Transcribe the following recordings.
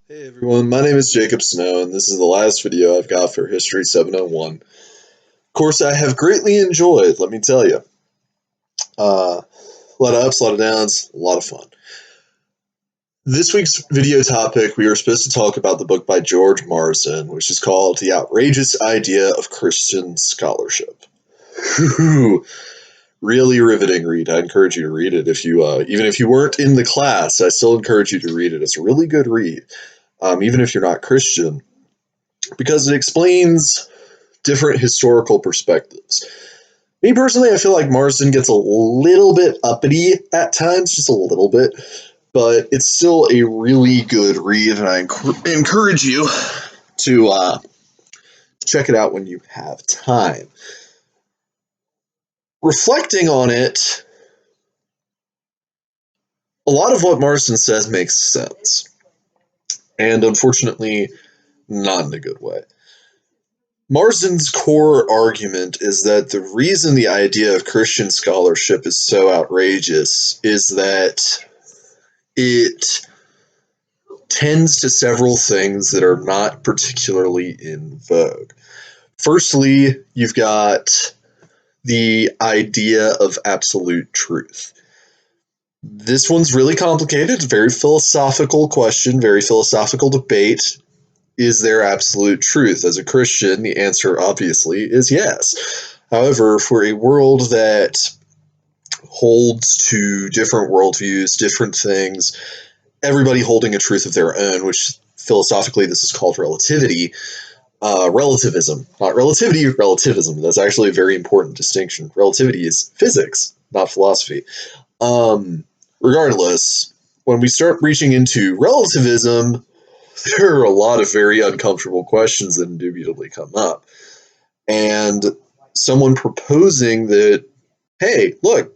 Hey everyone, my name is Jacob Snow, and this is the last video I've got for History 701. Course I have greatly enjoyed, let me tell you. A lot of ups, a lot of downs, a lot of fun. This week's video topic, we were supposed to talk about the book by George Marsden, which is called The Outrageous Idea of Christian Scholarship. Really riveting read. I encourage you to read it. Even if you weren't in the class, I still encourage you to read it. It's a really good read, even if you're not Christian, because it explains different historical perspectives. Me personally, I feel like Marsden gets a little bit uppity at times, just a little bit, but it's still a really good read, and I encourage you to check it out when you have time. Reflecting on it, a lot of what Marsden says makes sense, and unfortunately, not in a good way. Marsden's core argument is that the reason the idea of Christian scholarship is so outrageous is that it tends to several things that are not particularly in vogue. Firstly, you've got the idea of absolute truth. This one's really complicated, very philosophical question, very philosophical debate. Is there absolute truth? As a Christian, the answer obviously is yes. However, for a world that holds to different worldviews, different things, everybody holding a truth of their own, which philosophically this is called relativism, not relativity, relativism. That's actually a very important distinction. Relativity is physics, not philosophy. Regardless, when we start reaching into relativism, there are a lot of very uncomfortable questions that indubitably come up. And someone proposing that, hey, look,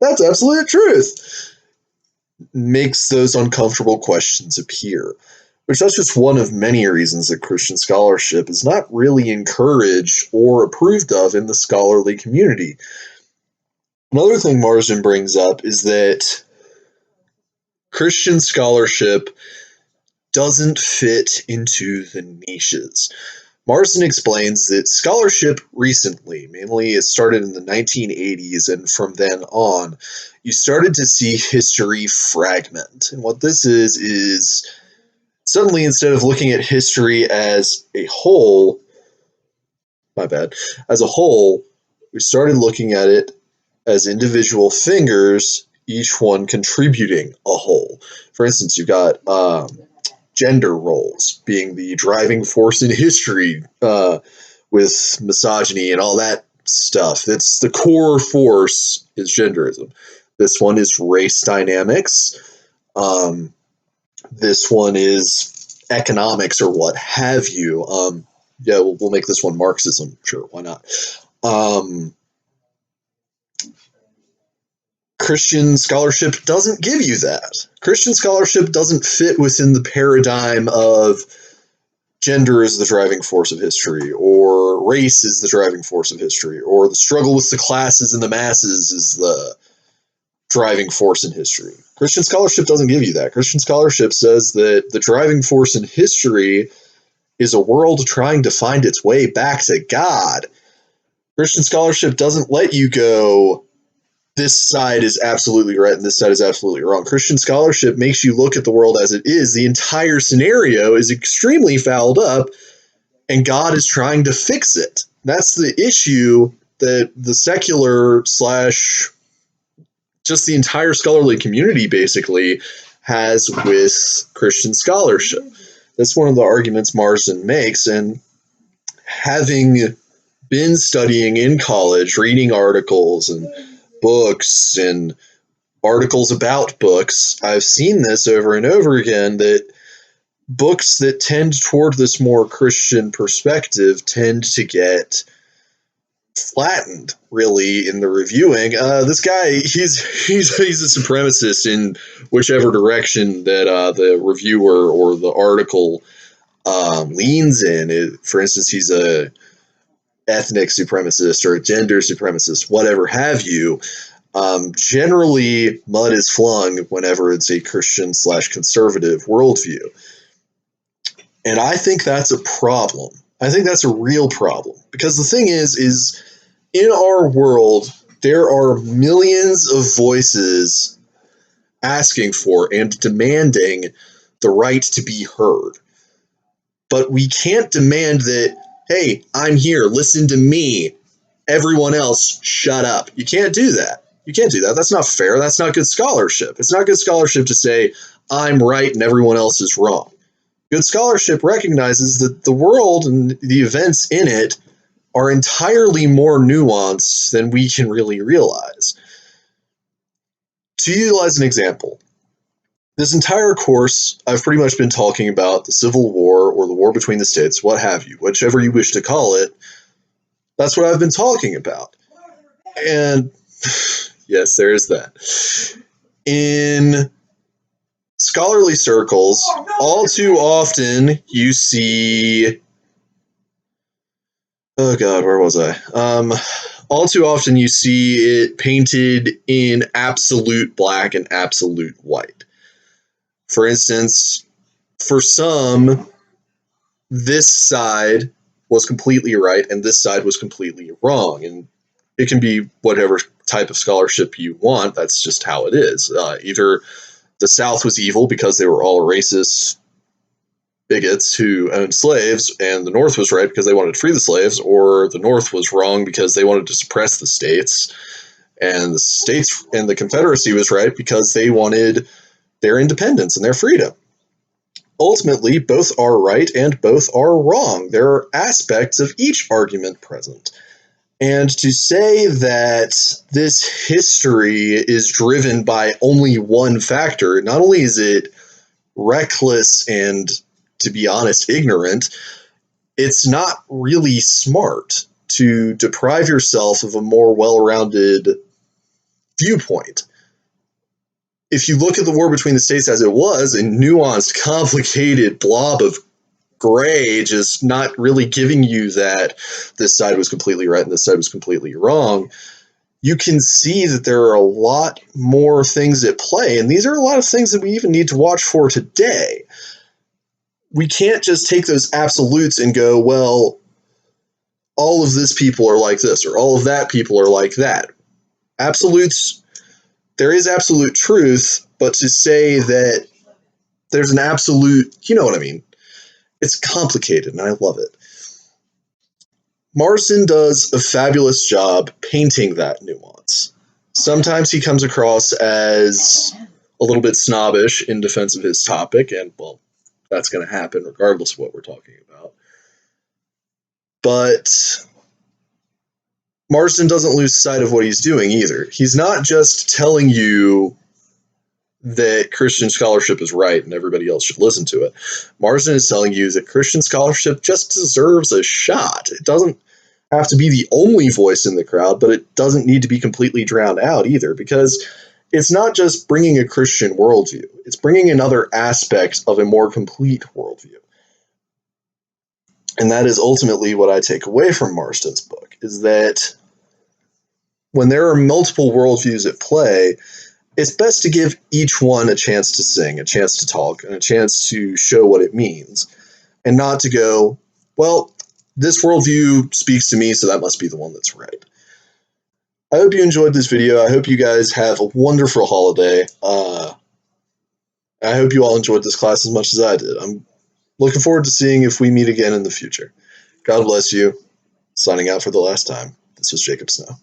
that's absolute truth, makes those uncomfortable questions appear, which that's just one of many reasons that Christian scholarship is not really encouraged or approved of in the scholarly community. Another thing Marsden brings up is that Christian scholarship doesn't fit into the niches. Marsden explains that scholarship recently, mainly it started in the 1980s, and from then on, you started to see history fragment. And what this is suddenly, instead of looking at history as a whole, my bad, as a whole, we started looking at it as individual fingers, each one contributing a whole. For instance, you've got gender roles being the driving force in history, with misogyny and all that stuff. That's the core force is genderism. This one is race dynamics. This one is economics or what have you. Yeah, we'll make this one Marxism. Sure, why not? Christian scholarship doesn't give you that. Christian scholarship doesn't fit within the paradigm of gender is the driving force of history, or race is the driving force of history, or the struggle with the classes and the masses is the driving force in history. Christian scholarship doesn't give you that. Christian scholarship says that the driving force in history is a world trying to find its way back to God. Christian scholarship doesn't let you go, this side is absolutely right and this side is absolutely wrong. Christian scholarship makes you look at the world as it is. The entire scenario is extremely fouled up, and God is trying to fix it. That's the issue that the secular slash just the entire scholarly community basically has with Christian scholarship. That's one of the arguments Marsden makes, and having been studying in college, reading articles and books and articles about books, I've seen this over and over again, that books that tend toward this more Christian perspective tend to get flattened, really, in the reviewing. This guy, he's a supremacist in whichever direction that the reviewer or the article leans in. For instance, he's a ethnic supremacist or a gender supremacist, whatever have you. Generally, mud is flung whenever it's a Christian/conservative worldview. And I think that's a problem. I think that's a real problem. Because the thing is in our world, there are millions of voices asking for and demanding the right to be heard. But we can't demand that, hey, I'm here, listen to me. Everyone else, shut up. You can't do that. You can't do that. That's not fair. That's not good scholarship. It's not good scholarship to say, I'm right and everyone else is wrong. Good scholarship recognizes that the world and the events in it are entirely more nuanced than we can really realize. To utilize an example, this entire course, I've pretty much been talking about the Civil War or the war between the states, what have you, whichever you wish to call it. That's what I've been talking about. And yes, there is that. In scholarly circles, all too often you see. Oh God, where was I? All too often you see it painted in absolute black and absolute white. For instance, for some, this side was completely right and this side was completely wrong. And it can be whatever type of scholarship you want. That's just how it is. Either the South was evil because they were all racist bigots who owned slaves, and the North was right because they wanted to free the slaves, or the North was wrong because they wanted to suppress the states, and the states and the Confederacy was right because they wanted their independence and their freedom. Ultimately, both are right and both are wrong. There are aspects of each argument present. And to say that this history is driven by only one factor, not only is it reckless and, to be honest, ignorant, it's not really smart to deprive yourself of a more well-rounded viewpoint. If you look at the war between the states as it was, a nuanced, complicated blob of gray, just not really giving you that this side was completely right and this side was completely wrong, you can see that there are a lot more things at play, and these are a lot of things that we even need to watch for today. We can't just take those absolutes and go, well, all of this people are like this, or all of that people are like that. Absolutes, there is absolute truth, but to say that there's an absolute, you know what I mean? It's complicated, and I love it. Marsden does a fabulous job painting that nuance. Sometimes he comes across as a little bit snobbish in defense of his topic, and, well, that's going to happen regardless of what we're talking about. But Marsden doesn't lose sight of what he's doing either. He's not just telling you that Christian scholarship is right and everybody else should listen to it. Marsden is telling you that Christian scholarship just deserves a shot. It doesn't have to be the only voice in the crowd, but it doesn't need to be completely drowned out either, because it's not just bringing a Christian worldview. It's bringing another aspect of a more complete worldview. And that is ultimately what I take away from Marsden's book, is that when there are multiple worldviews at play, it's best to give each one a chance to sing, a chance to talk, and a chance to show what it means, and not to go, well, this worldview speaks to me, so that must be the one that's right. I hope you enjoyed this video. I hope you guys have a wonderful holiday. I hope you all enjoyed this class as much as I did. I'm looking forward to seeing if we meet again in the future. God bless you. Signing out for the last time. This was Jacob Snow.